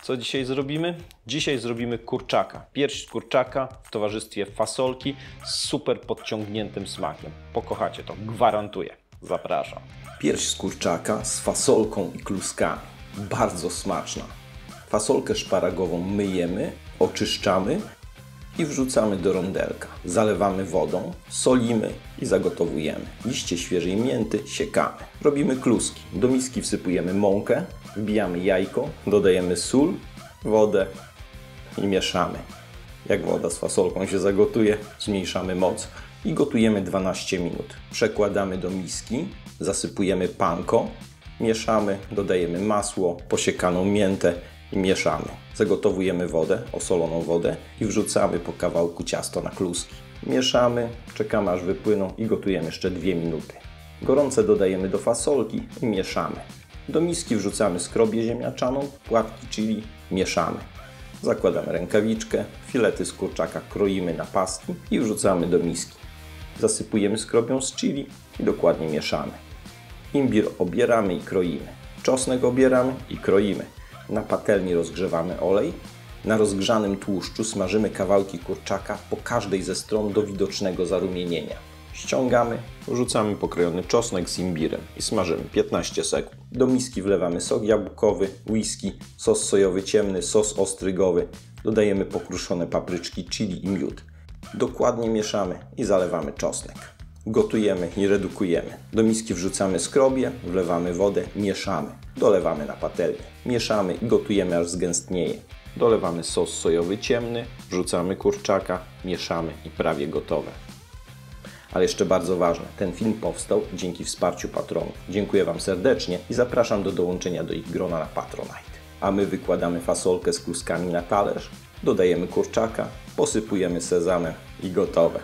Co dzisiaj zrobimy? Dzisiaj zrobimy kurczaka. Pierś z kurczaka w towarzystwie fasolki z super podciągniętym smakiem. Pokochacie to, gwarantuję. Zapraszam. Pierś z kurczaka z fasolką i kluskami. Bardzo smaczna. Fasolkę szparagową myjemy, oczyszczamy i wrzucamy do rondelka. Zalewamy wodą, solimy i zagotowujemy. Liście świeżej mięty siekamy. Robimy kluski. Do miski wsypujemy mąkę, wbijamy jajko, dodajemy sól, wodę i mieszamy. Jak woda z fasolką się zagotuje, zmniejszamy moc i gotujemy 12 minut. Przekładamy do miski, zasypujemy panko, mieszamy, dodajemy masło, posiekaną miętę i mieszamy. Zagotowujemy wodę, osoloną wodę i wrzucamy po kawałku ciasto na kluski. Mieszamy, czekamy aż wypłyną i gotujemy jeszcze 2 minuty. Gorące dodajemy do fasolki i mieszamy. Do miski wrzucamy skrobię ziemniaczaną, płatki chili, mieszamy. Zakładamy rękawiczkę, filety z kurczaka kroimy na paski i wrzucamy do miski. Zasypujemy skrobią z chili i dokładnie mieszamy. Imbir obieramy i kroimy. Czosnek obieramy i kroimy. Na patelni rozgrzewamy olej. Na rozgrzanym tłuszczu smażymy kawałki kurczaka po każdej ze stron do widocznego zarumienienia. Ściągamy, wrzucamy pokrojony czosnek z imbirem i smażymy 15 sekund. Do miski wlewamy sok jabłkowy, whisky, sos sojowy ciemny, sos ostrygowy. Dodajemy pokruszone papryczki, chili i miód. Dokładnie mieszamy i zalewamy czosnek. Gotujemy i redukujemy. Do miski wrzucamy skrobię, wlewamy wodę, mieszamy. Dolewamy na patelnię. Mieszamy i gotujemy aż zgęstnieje. Dolewamy sos sojowy ciemny, wrzucamy kurczaka, mieszamy i prawie gotowe. Ale jeszcze bardzo ważne, ten film powstał dzięki wsparciu patronów. Dziękuję Wam serdecznie i zapraszam do dołączenia do ich grona na Patronite. A my wykładamy fasolkę z kluskami na talerz, dodajemy kurczaka, posypujemy sezamem i gotowe.